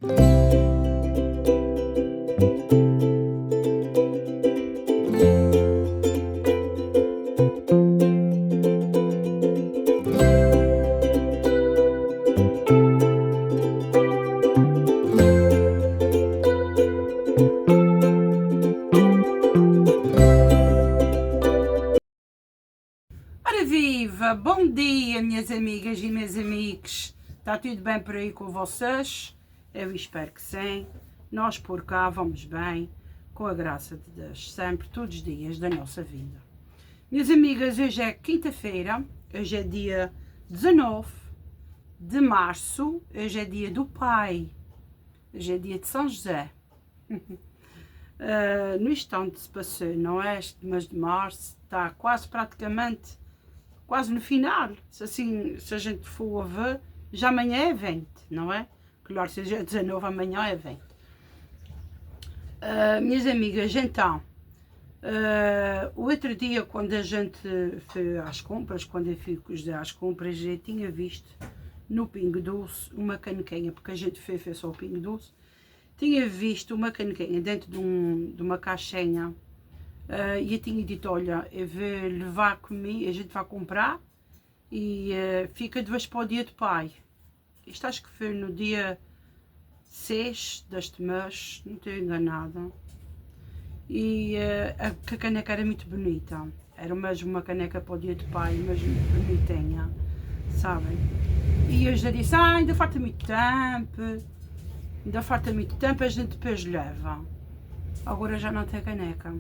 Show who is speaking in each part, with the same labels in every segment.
Speaker 1: Ora viva, bom dia minhas amigas e meus amigos, está tudo bem por aí com vocês? Eu espero que sim, nós por cá vamos bem, com a graça de Deus, sempre, todos os dias da nossa vida. Minhas amigas, hoje é quinta-feira, hoje é dia 19 de março, hoje é dia do Pai, hoje é dia de São José. No instante se passou, não é? Este mês de março está quase praticamente quase no final, se a gente for a ver, já amanhã é 20, não é? Claro, se já é 19, amanhã é 20. Minhas amigas, então, o outro dia, quando a gente foi às compras, quando eu fui com os às compras, eu tinha visto no Pingo Doce uma canequinha, porque a gente fez só o Pingo Doce, tinha visto uma canequinha dentro de uma caixinha. E eu tinha dito, olha, eu vou levar comigo, a gente vai comprar e fica de vez para o dia do pai. Isto acho que foi no dia 6 deste mês, não estou enganada. E a caneca era muito bonita, era mesmo uma caneca para o dia do pai, mas muito bonitinha, sabem? E eu já disse, ainda falta muito tempo, a gente depois leva. Agora já não tem caneca.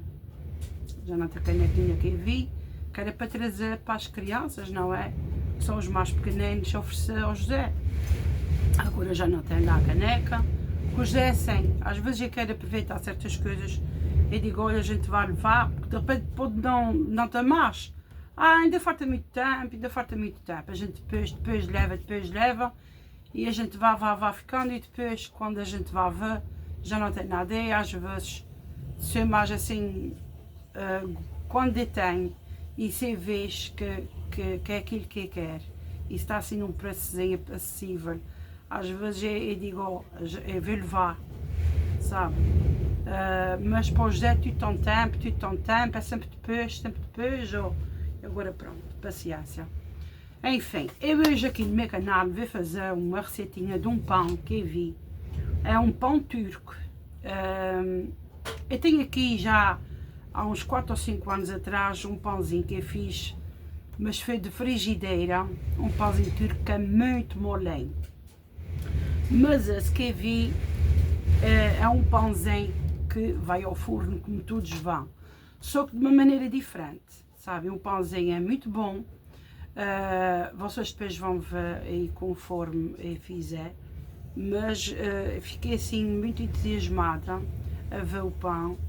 Speaker 1: Já não tem canequinha que eu vi, que era para trazer para as crianças, não é? Que são os mais pequeninos, oferecer ao José. Agora já não tem lá a caneca. O José é assim, às vezes eu quero aproveitar certas coisas e digo, olha, a gente vai levar, porque de repente pode não ter mais. Ainda falta muito tempo, a gente depois leva, e a gente vai ficando, e depois, quando a gente vai ver, já não tem nada, e às vezes, se é mais assim, quando detém e se vê que é aquilo que eu quero e está assim num preçozinho acessível, às vezes eu digo, eu vou levar, sabe? Mas para o José tudo tão tempo, é sempre depois, ou agora pronto, paciência. Enfim, eu hoje aqui no meu canal vou fazer uma receitinha de um pão que eu vi, é um pão turco. Eu tenho aqui já há uns 4 ou 5 anos atrás um pãozinho que eu fiz, mas foi de frigideira, um pãozinho turco que é muito molinho. Mas esse que eu vi é um pãozinho que vai ao forno como todos vão, só que de uma maneira diferente, sabe? Um pãozinho é muito bom, vocês depois vão ver aí conforme eu fizer, mas fiquei assim muito entusiasmada a ver o pão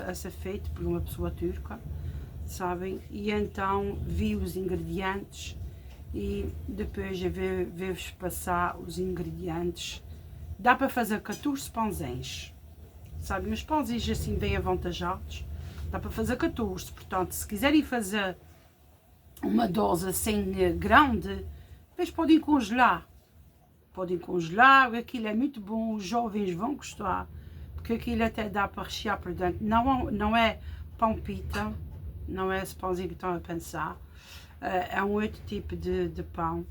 Speaker 1: a ser feito por uma pessoa turca, sabem? E então vi os ingredientes e depois eu vou-vos passar os ingredientes. Dá para fazer 14 pãozinhos, sabem? Os pãozinhos assim bem avantajados, dá para fazer 14, portanto, se quiserem fazer uma dose assim grande, depois podem congelar. Aquilo é muito bom, os jovens vão gostar, porque aquilo até dá para rechear por dentro. Não é pão pita, não é esse pãozinho que estão a pensar, é um outro tipo de pão.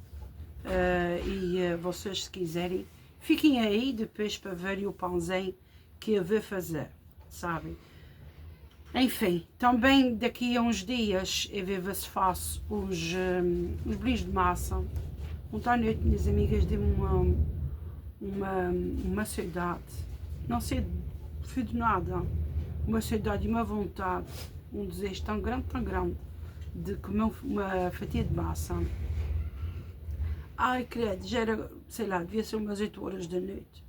Speaker 1: Vocês, se quiserem, fiquem aí depois para verem o pãozinho que eu vou fazer, sabem? Enfim, também daqui a uns dias eu vou ver se faço os bolinhos de massa. Ontem à noite, minhas amigas, deu-me uma saudade, não sei, foi de nada, uma saudade e uma vontade, um desejo tão grande, de comer uma fatia de massa. Ai, credo, já era, sei lá, devia ser umas 8 horas da noite.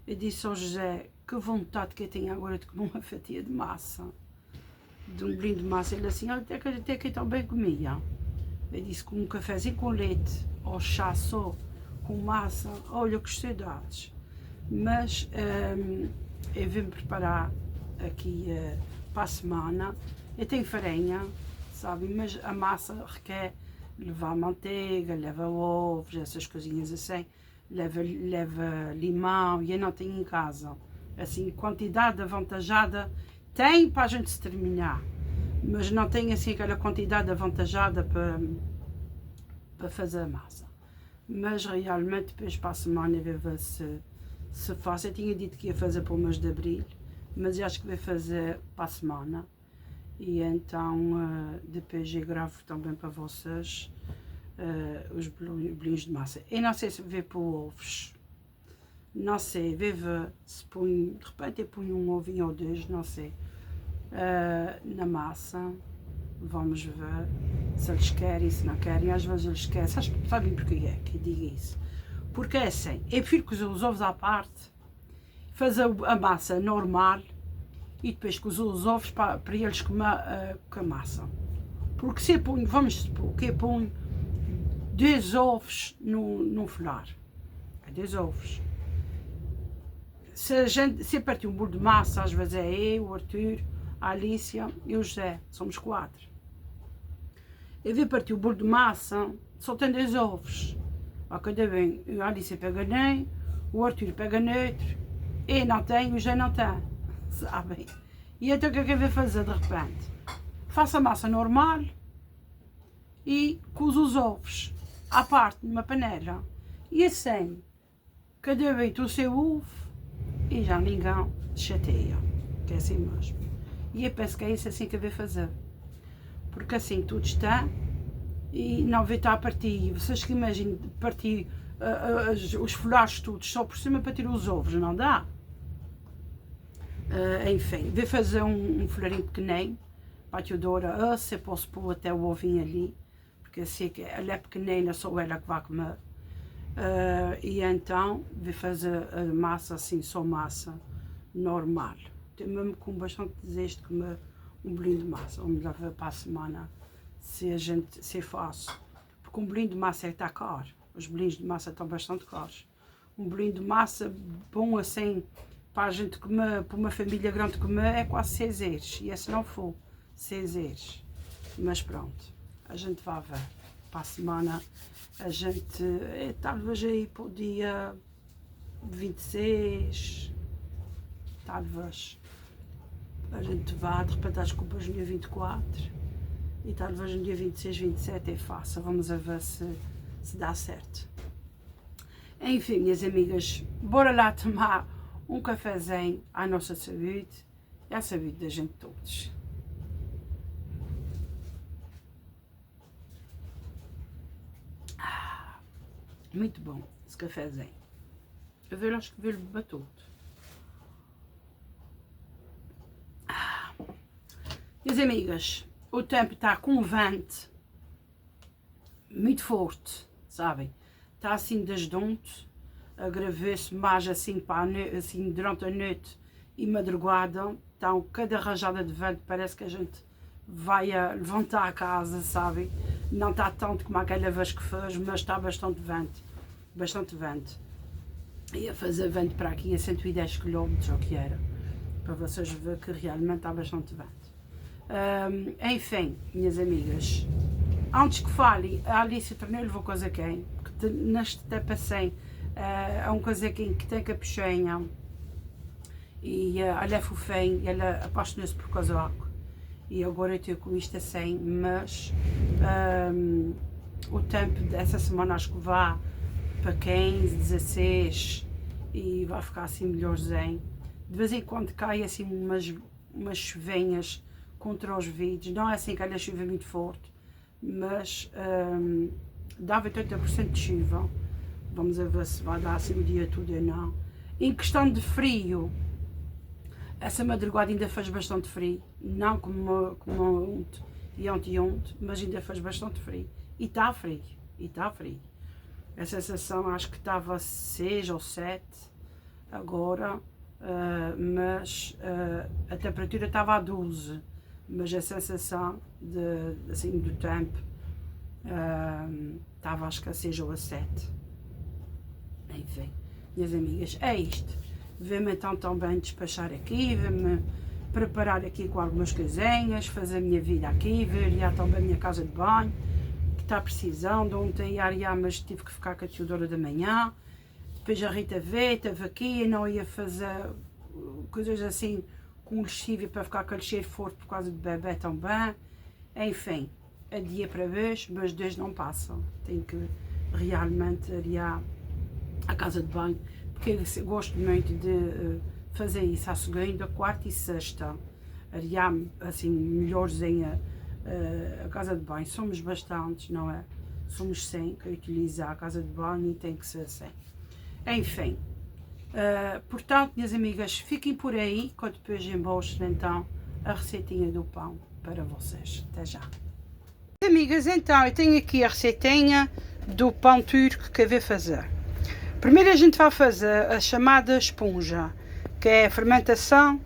Speaker 1: Eu disse ao José, que vontade que eu tenho agora de comer uma fatia de massa, de um bolinho de massa. Ele assim, até que eu também comia. Eu disse, com um cafezinho com leite, ou chá só, com massa, olha que saudades. Mas eu vim preparar aqui para a semana. Eu tenho farinha, sabe, mas a massa requer levar manteiga, leva ovos, essas coisinhas assim. leva limão, e eu não tenho em casa. Assim, quantidade avantajada tem para a gente se terminar, mas não tem assim aquela quantidade avantajada para fazer a massa. Mas realmente depois para a semana eu vou ver se faço. Eu tinha dito que ia fazer para o mês de abril, mas eu acho que vou fazer para a semana. E então depois eu gravo também para vocês os bolinhos de massa. Eu não sei se vou pôr ovos, não sei, vou ver se põe, de repente eu ponho um ovinho ou dois, não sei, na massa. Vamos ver se eles querem, se não querem. Às vezes eles querem. Sabem porque é que eu digo isso? Porque é assim, eu prefiro cozer os ovos à parte, fazer a massa normal e depois cozer os ovos para eles comer com a massa. Porque se eu ponho, vamos supor que eu ponho 2 ovos num folhar, 2 ovos. Se eu partir um bolo de massa, às vezes é eu, o Arthur, a Alicia e o José, somos 4. Eu vou partir o bolo de massa, só tem 2 ovos. A cada bem, a Alicia pega nem, o Arthur pega neutro, eu não tenho, o José não tem, sabem? E então o que é que eu vou fazer de repente? Faço a massa normal e cozo os ovos à parte numa panela. E assim, cada vez o seu ovo e já ninguém chateia, que é assim mesmo. E eu penso que é isso assim que eu vou fazer. Porque assim tudo está e não vai estar a partir. Vocês que imaginem partir os folhares todos só por cima para tirar os ovos, não dá? Enfim, vou fazer um folharinho pequenino para a Teodora. Se eu posso pôr até o ovinho ali, porque eu sei que ela é pequenina, só ela que vai comer. E então vou fazer a massa assim, só massa normal. Tenho mesmo com bastante desejo de comer um bolinho de massa. Vamos lá ver para a semana se eu faço. Porque um bolinho de massa está caro. Os bolinhos de massa estão bastante caros. Um bolinho de massa bom assim para a gente comer, para uma família grande comer, é quase 6 euros. E se não for 6 euros. Mas pronto, a gente vai ver. Para a semana a gente, talvez aí para o dia 26, talvez. A gente vá, de repente às compras no dia 24 e talvez no dia 26, 27 é fácil. Vamos a ver se dá certo. Enfim, minhas amigas, bora lá tomar um cafezinho à nossa saúde e à saúde da gente todos. Muito bom esse cafezinho. Eu acho que vejo beber tudo. Minhas amigas, o tempo está com um vento muito forte, sabem? Está assim desdonto, agravou-se mais assim, assim durante a noite e madrugada. Então, cada rajada de vento parece que a gente vai levantar a casa, sabem? Não está tanto como aquela vez que fez, mas está bastante vento. Bastante vento. Ia fazer vento para aqui a 110 km, ou que era. Para vocês verem que realmente está bastante vento. Enfim, minhas amigas, antes que fale, a Alice tornou-lhe um casaquinho, porque neste tempo assim, é um casaquinho que tem capuchinha e ela é fofinho, ela apaixonou-se por casaco e agora eu estou com isto assim, mas o tempo dessa semana acho que vai para 15, 16 e vai ficar assim melhorzinho. De vez em quando cai assim umas chuvinhas contra os vidros, não é assim aquela chuva muito forte, mas dava 80% de chuva. Vamos ver se vai dar assim o dia todo ou não. Em questão de frio, essa madrugada ainda faz bastante frio, não como ontem e ontem, mas ainda faz bastante frio. E está frio, A sensação acho que estava 6 ou 7 agora, mas a temperatura estava a 12. Mas a sensação assim, do tempo estava acho que a 6 ou a 7. Enfim, minhas amigas, é isto. Vou-me então também despachar aqui, vou-me preparar aqui com algumas coisinhas, fazer a minha vida aqui, ver também a minha casa de banho, que está precisando. Ontem ia arear, mas tive que ficar com a Teodora da manhã. depois a Rita vê, esteve aqui e não ia fazer coisas assim com lexívia para ficar aquele cheiro forte por causa do bebê também. Enfim, é dia para vez, mas Deus não passam. Tenho que realmente ir à casa de banho, porque eu gosto muito de fazer isso à segunda, quarta e sexta. Ariar assim melhorzinha a casa de banho. Somos bastantes, não é? Somos 100 que utilizam a casa de banho e tem que ser assim. Enfim, portanto, minhas amigas, fiquem por aí, que eu depois mostro então a receitinha do pão para vocês. Até já. Amigas, então, eu tenho aqui a receitinha do pão turco que eu vou fazer. Primeiro a gente vai fazer a chamada esponja, que é a fermentação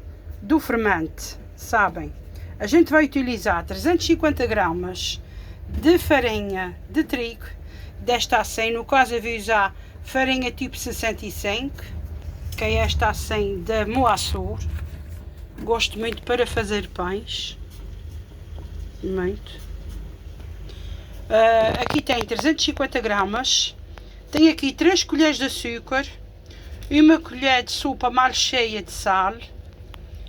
Speaker 1: do fermento, sabem? A gente vai utilizar 350 gramas de farinha de trigo, desta assim, no caso eu vou usar farinha tipo 65, que é esta assim da Moassur. Gosto muito para fazer pães, muito. Aqui tem 350 gramas, tenho aqui 3 colheres de açúcar, uma colher de sopa mal cheia de sal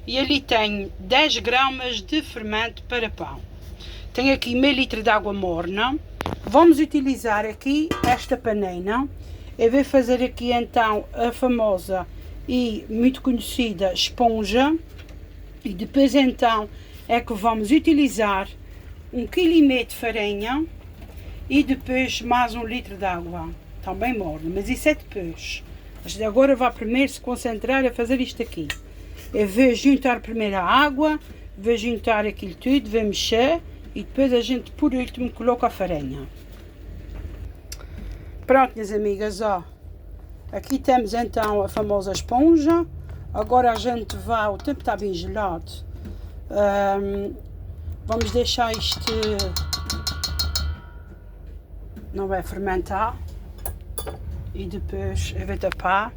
Speaker 1: e ali tenho 10 gramas de fermento para pão. Tenho aqui meio litro de água morna. Vamos utilizar aqui esta panela. Eu vou fazer aqui então a famosa e muito conhecida esponja e depois então é que vamos utilizar 1,5 kg de farinha e depois mais 1 litro de água, também morna, mas isso é depois. Mas agora vai primeiro se concentrar a fazer isto aqui. Eu vou juntar primeiro a água, vou juntar aquilo tudo, vou mexer e depois a gente por último coloca a farinha. Pronto, minhas amigas, ó. Aqui temos então a famosa esponja. Agora a gente vai, o tempo está bem gelado. Vamos deixar isto, não vai fermentar. E depois eu vou tapar.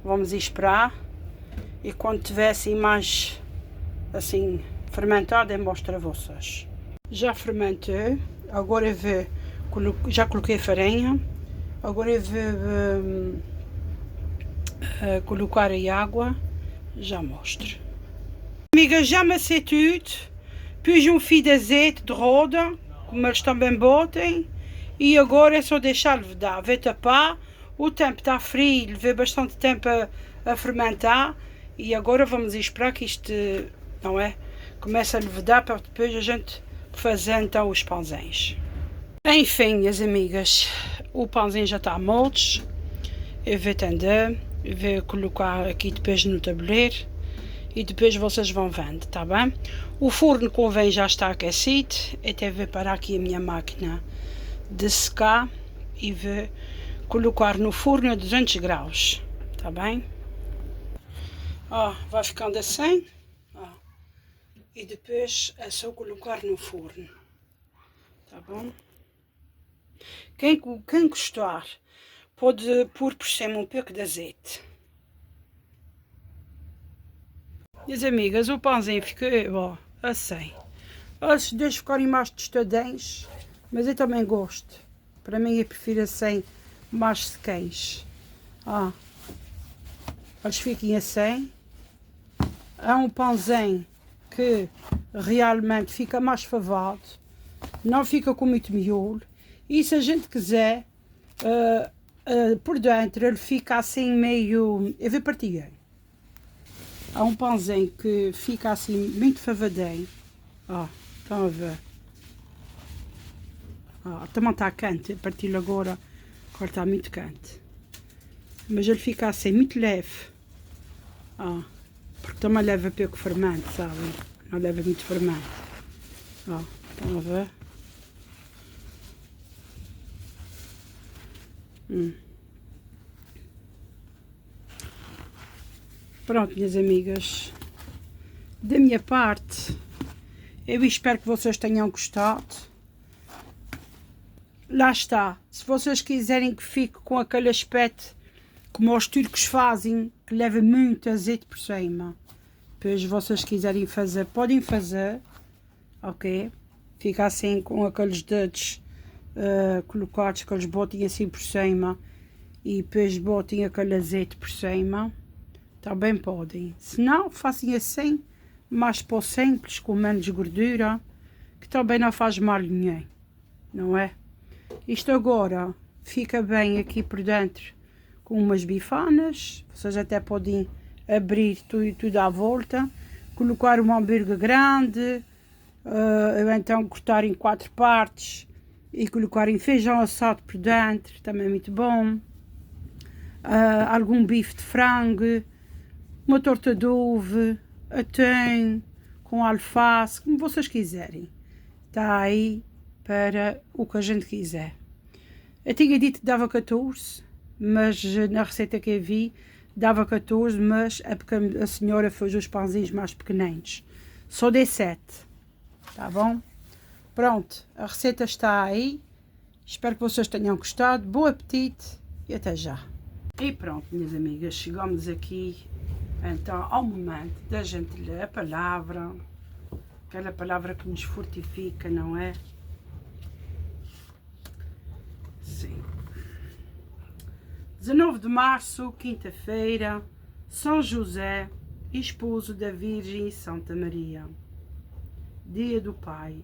Speaker 1: Vamos esperar. E quando tiver assim mais assim fermentado, eu mostro a vocês. Já fermentou. Agora eu vou, já coloquei a farinha. Agora eu vou colocar a água. Já mostro. Amigas, já amassei tudo. Pus um fio de azeite de roda, como eles também botem. E agora é só deixar levedar. Vou tapar. O tempo está frio, levei bastante tempo a fermentar. E agora vamos esperar que isto, não é? Comece a levedar para depois a gente fazer então os pãozinhos. Enfim, minhas amigas, o pãozinho já está molde. Eu vou tender, eu vou colocar aqui depois no tabuleiro e depois vocês vão vendo, tá bem? O forno convém já está aquecido. Eu até vou parar aqui a minha máquina de secar e vou colocar no forno a 200 graus, tá bem? Ó, vai ficando assim, ó. E depois é só colocar no forno, tá bom? Quem gostar pode pôr por cima um pouco de azeite. Minhas amigas, o pãozinho ficou, ó, assim. Os dois ficarem mais tostadinhos, mas eu também gosto. Para mim eu prefiro assim, mais sequinhos. Ó, eles fiquem assim. É um pãozinho que realmente fica mais favado, não fica com muito miolo. E se a gente quiser, por dentro ele fica assim meio... Eu vou partir. Há um pãozinho que fica assim muito favadinho. Ó, estão a ver? Ó, também está quente, a partir de agora está muito quente. Mas ele fica assim muito leve. Ó. Porque também leva pouco fermento, sabe? Não leva muito fermento. Ó, estão a ver? Pronto, minhas amigas. Da minha parte, eu espero que vocês tenham gostado. Lá está. Se vocês quiserem que fique com aquele aspecto como os turcos fazem, que leva muito azeite por cima. Depois vocês quiserem fazer, podem fazer, ok? Fica assim com aqueles dedos colocados, aqueles botinhos assim por cima e depois botem aquele azeite por cima, também podem. Se não, façam assim, mais para o simples, com menos gordura, que também não faz mal nenhum, não é? Isto agora fica bem aqui por dentro com umas bifanas, vocês até podem abrir tudo à volta, colocar um hambúrguer grande, ou então cortar em 4 partes e colocar em feijão assado por dentro, também é muito bom. Algum bife de frango, uma torta de ovo, atum, com alface, como vocês quiserem. Está aí para o que a gente quiser. Eu tinha dito que dava 14, mas na receita que eu vi dava 14, mas é porque a senhora fez os pãezinhos mais pequeninos. Só dei 7, tá bom? Pronto, a receita está aí. Espero que vocês tenham gostado. Bom apetite e até já. E pronto, minhas amigas, chegamos aqui então ao momento da gente ler a palavra, aquela palavra que nos fortifica, não é? Sim. 19 de março, quinta-feira, São José, esposo da Virgem Santa Maria. Dia do Pai.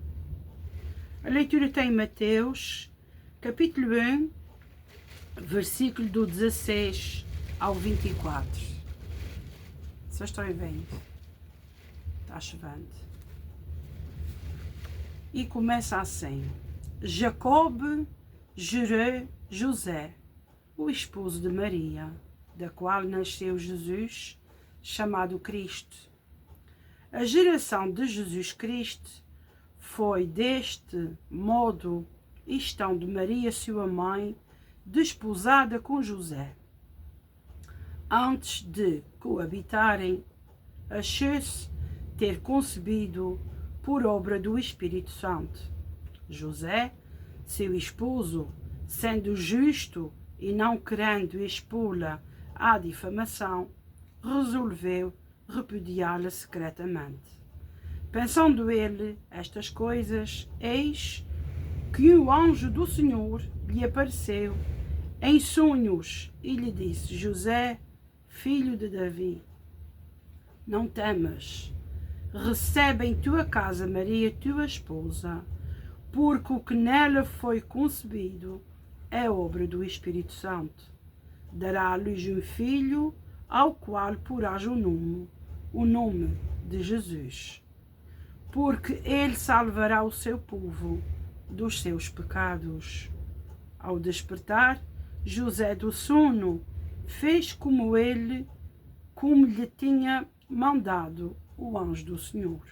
Speaker 1: A leitura tem Mateus, capítulo 1, versículo do 16 ao 24. Vocês estão vendo? Está chovendo. E começa assim. Jacob gerou José, o esposo de Maria, da qual nasceu Jesus, chamado Cristo. A geração de Jesus Cristo foi deste modo, estando Maria, sua mãe, desposada com José. Antes de coabitarem, achou-se ter concebido por obra do Espírito Santo. José, seu esposo, sendo justo e não querendo expô-la à difamação, resolveu repudiá-la secretamente. Pensando ele estas coisas, eis que o anjo do Senhor lhe apareceu em sonhos e lhe disse: José, filho de Davi, não temas, recebe em tua casa Maria, tua esposa, porque o que nela foi concebido é obra do Espírito Santo. Dará à luz um filho, ao qual porás o nome de Jesus, porque ele salvará o seu povo dos seus pecados. Ao despertar, José do sono fez como lhe tinha mandado o anjo do Senhor.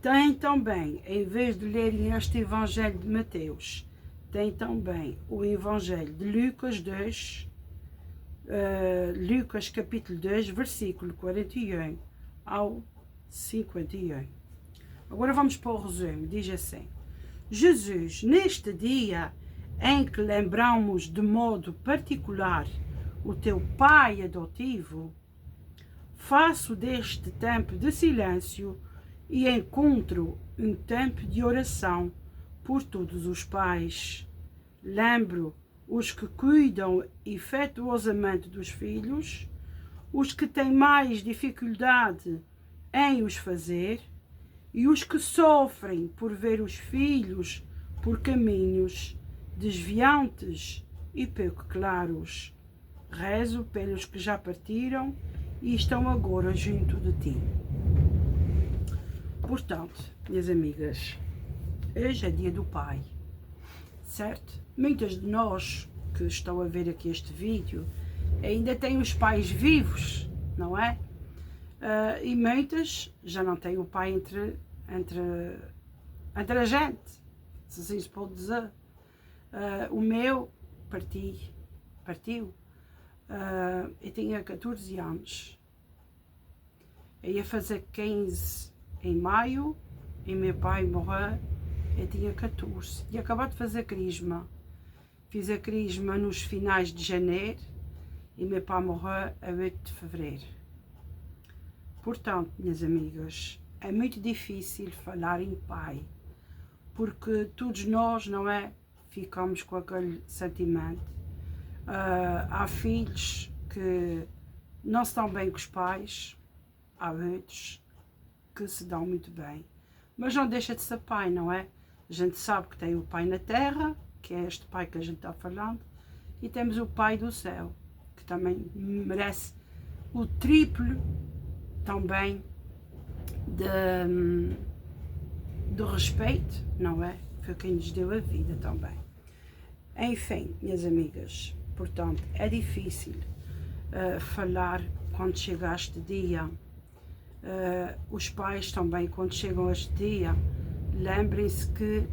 Speaker 1: Tem também, em vez de lerem este Evangelho de Mateus, tem também o Evangelho de Lucas 2, Lucas capítulo 2, versículo 41 ao 51. Agora vamos para o resumo. Diz assim: Jesus, neste dia em que lembramos de modo particular o teu Pai adotivo, faço deste tempo de silêncio e encontro um tempo de oração por todos os pais. Lembro os que cuidam efetuosamente dos filhos, os que têm mais dificuldade em os fazer, e os que sofrem por ver os filhos por caminhos desviantes e pouco claros. Rezo pelos que já partiram e estão agora junto de ti. Portanto, minhas amigas, hoje é dia do Pai, certo? Muitas de nós que estão a ver aqui este vídeo ainda têm os pais vivos, não é? E muitas já não têm o pai entre a gente, se assim se pode dizer. O meu partiu. Eu tinha 14 anos. Eu ia fazer 15 em maio e meu pai morreu. Eu tinha 14. E acabei de fazer crisma. Fiz a crisma nos finais de janeiro e meu pai morreu a 8 de fevereiro. Portanto, minhas amigas, é muito difícil falar em pai, porque todos nós, não é, ficamos com aquele sentimento. Há filhos que não se dão bem com os pais, há outros que se dão muito bem, mas não deixa de ser pai, não é? A gente sabe que tem o pai na terra, que é este pai que a gente está falando, e temos o pai do céu, que também merece o triplo também do respeito, não é? Foi quem nos deu a vida também. Enfim, minhas amigas, portanto, é difícil falar quando chega este dia. Os pais também, quando chegam a este dia, lembrem-se que,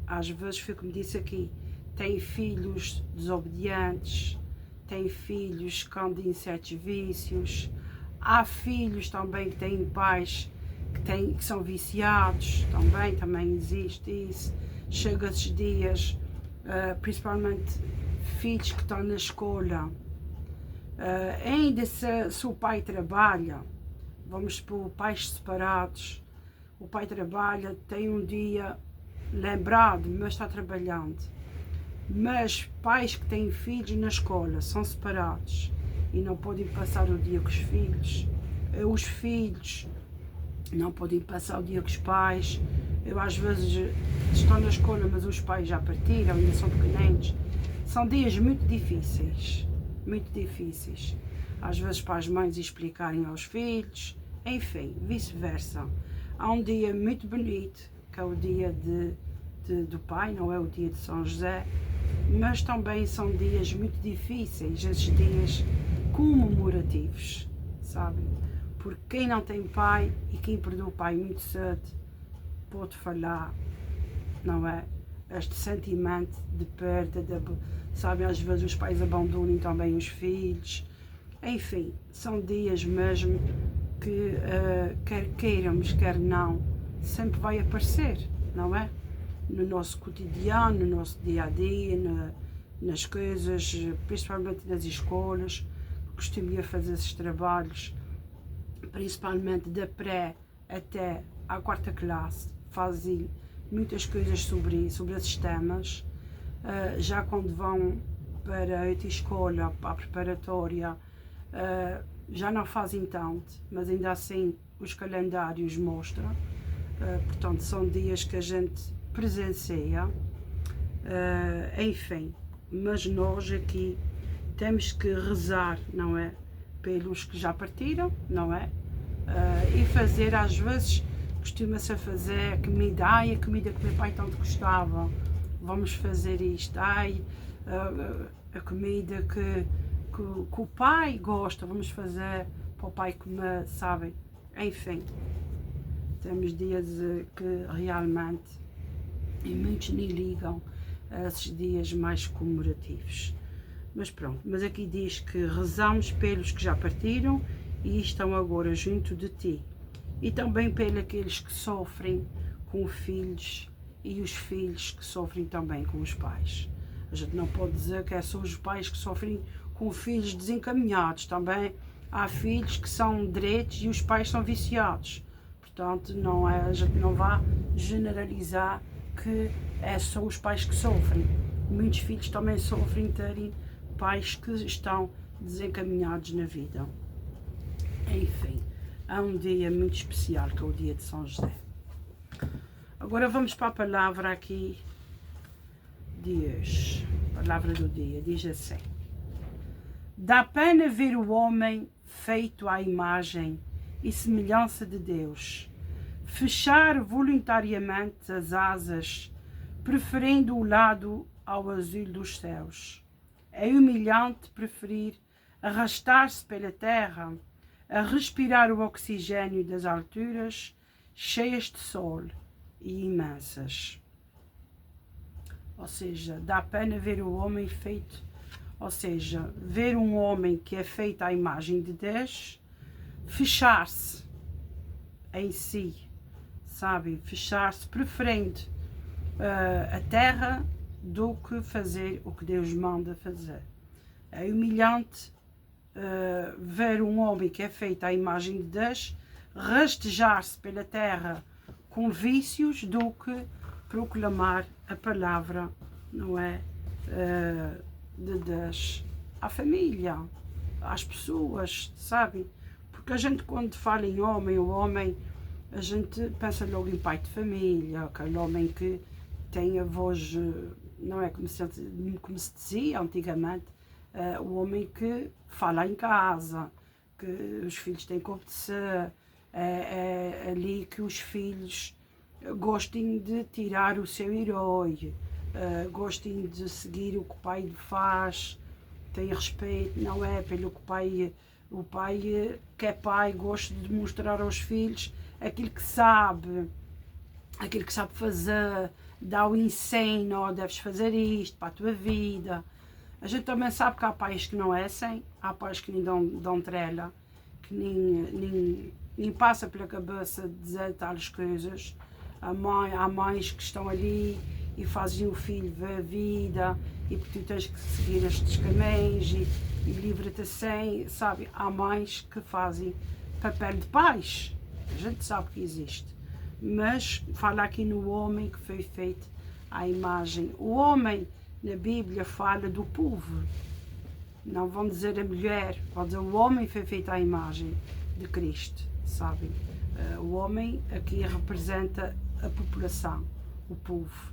Speaker 1: às vezes, foi como disse aqui, têm filhos desobedientes, têm filhos que andam em certos vícios, há filhos também que têm pais que são viciados, também existe isso. Chega esses dias, principalmente filhos que estão na escola, ainda se o pai trabalha, vamos por pais separados, o pai trabalha, tem um dia lembrado, mas está trabalhando. Mas pais que têm filhos na escola, são separados e não podem passar o dia com os filhos não podem passar o dia com os pais. Eu às vezes estou na escola, mas os pais já partiram, ainda são pequeninos. São dias muito difíceis, às vezes para as mães explicarem aos filhos, enfim, vice-versa. Há um dia muito bonito, que é o dia do pai, não é o dia de São José, mas também são dias muito difíceis, esses dias comemorativos, sabem? Porque quem não tem pai e quem perdeu o pai muito cedo pode falar, não é? Este sentimento de perda, sabem? Às vezes os pais abandonam também os filhos, enfim, são dias mesmo que, quer queiramos, quer não, sempre vai aparecer, não é? No nosso cotidiano, no nosso dia a dia, nas coisas, principalmente nas escolas, costumo fazer esses trabalhos, principalmente da pré até à quarta classe, fazem muitas coisas sobre esses temas. Já quando vão para a escola, para a preparatória, já não fazem tanto, mas ainda assim os calendários mostram. Portanto, são dias que a gente presencia, enfim, mas nós aqui temos que rezar, não é? Pelos que já partiram, não é? E fazer, às vezes, costuma-se a fazer a comida que meu pai tanto gostava, vamos fazer isto, a comida que o pai gosta, vamos fazer para o pai comer, sabem? Enfim, temos dias que realmente, e muitos nem ligam a esses dias mais comemorativos. Mas pronto, mas aqui diz que rezamos pelos que já partiram e estão agora junto de ti. E também pelos aqueles que sofrem com filhos e os filhos que sofrem também com os pais. A gente não pode dizer que é só os pais que sofrem com filhos desencaminhados. Também há filhos que são direitos e os pais são viciados. Portanto, a gente não vai generalizar que é só os pais que sofrem. Muitos filhos também sofrem terem pais que estão desencaminhados na vida. Enfim, há um dia muito especial que é o dia de São José. Agora vamos para a palavra aqui de hoje. A palavra do dia diz assim: dá pena ver o homem feito à imagem e semelhança de Deus fechar voluntariamente as asas, preferindo o lado ao azul dos céus. É humilhante preferir arrastar-se pela terra, a respirar o oxigênio das alturas, cheias de sol e imensas. Ou seja, dá pena ver o homem feito, ou seja, ver um homem que é feito à imagem de Deus, fechar-se em si, sabe? Fechar-se, preferindo a terra do que fazer o que Deus manda fazer. É humilhante ver um homem que é feito à imagem de Deus rastejar-se pela terra com vícios do que proclamar a palavra não é? À família, às pessoas, sabe? Porque a gente, quando fala em homem, o homem, a gente pensa logo em pai de família, aquele homem que tem a voz, não é como se dizia antigamente, o homem que fala em casa, que os filhos têm que obedecer, é ali que os filhos gostem de tirar o seu herói, gostem de seguir o que o pai faz, tem respeito, não é? Pelo que o pai que é pai, gosta de mostrar aos filhos aquilo que sabe fazer, dá o ensino, oh, deves fazer isto para a tua vida. A gente também sabe que há pais que não é assim, há pais que nem dão trela, que nem passa pela cabeça dizer tais coisas. Há mães que estão ali e fazem o filho ver a vida e porque tu tens que seguir estes caminhos e livra-te assim, sabe? Há mães que fazem papel de pais, a gente sabe que existe. Mas fala aqui no homem que foi feito à imagem. O homem na Bíblia fala do povo, não vão dizer a mulher, vão dizer o homem foi feito à imagem de Cristo, sabem? O homem aqui representa a população, o povo,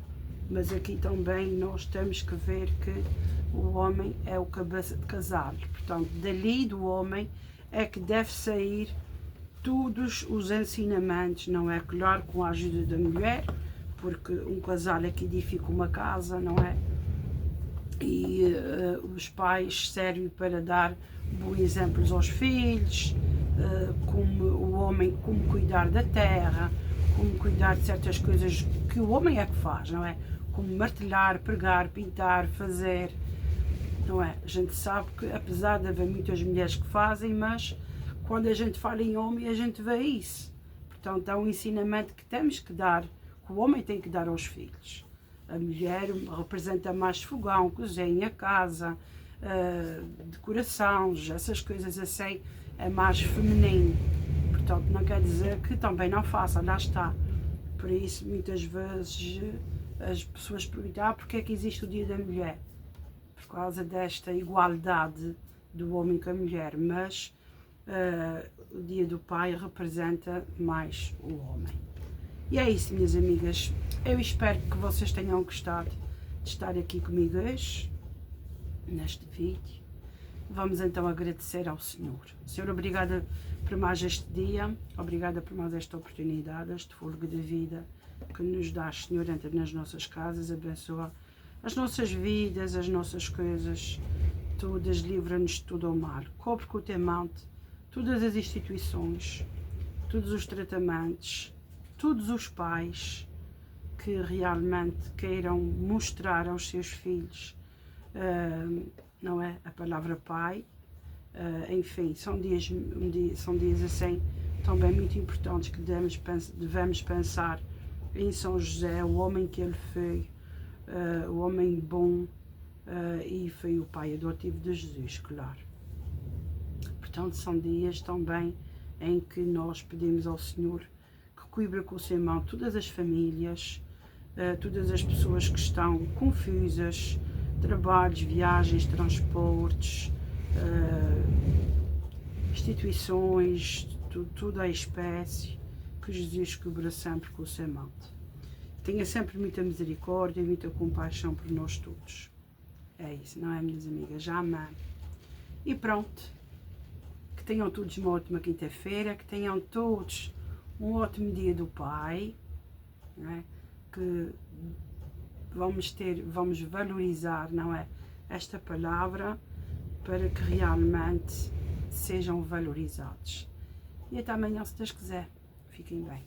Speaker 1: mas aqui também nós temos que ver que o homem é o cabeça de casal, portanto, dali do homem é que deve sair todos os ensinamentos, não é? Claro, com a ajuda da mulher, porque um casal é que edifica uma casa, não é? E os pais servem para dar bons exemplos aos filhos, como o homem, como cuidar da terra, como cuidar de certas coisas que o homem é que faz, não é? Como martelar, pregar, pintar, fazer, não é? A gente sabe que apesar de haver muitas mulheres que fazem, mas quando a gente fala em homem a gente vê isso. Portanto, há um ensinamento que temos que dar, que o homem tem que dar aos filhos. A mulher representa mais fogão, cozinha, casa, decorações, essas coisas assim, é mais feminino. Portanto, não quer dizer que também não faça, lá está. Por isso, muitas vezes, as pessoas perguntam, porque é que existe o Dia da Mulher? Por causa desta igualdade do homem com a mulher, mas o Dia do Pai representa mais o homem. E é isso, minhas amigas. Eu espero que vocês tenham gostado de estar aqui comigo hoje, neste vídeo. Vamos então agradecer ao Senhor. Senhor, obrigada por mais este dia, obrigada por mais esta oportunidade, este fôlego de vida que nos dá, Senhor, entra nas nossas casas, abençoa as nossas vidas, as nossas coisas, todas, livra-nos de tudo ao mal. Cobre com o teu manto todas as instituições, todos os tratamentos, todos os pais que realmente queiram mostrar aos seus filhos, não é? A palavra pai, enfim, são dias assim também muito importantes que devemos pensar em São José, o homem que ele foi, o homem bom, e foi o pai adotivo de Jesus, claro. Portanto, são dias também em que nós pedimos ao Senhor que cubra com o seu mão todas as famílias, todas as pessoas que estão confusas, trabalhos, viagens, transportes, instituições, toda a espécie, que Jesus cubra sempre com o seu manto. Tenha sempre muita misericórdia e muita compaixão por nós todos. É isso, não é, minhas amigas? Amém. E pronto. Que tenham todos uma ótima quinta-feira, que tenham todos um ótimo dia do Pai, não é? Que vamos valorizar, não é, esta palavra para que realmente sejam valorizados. E até amanhã, se Deus quiser. Fiquem bem.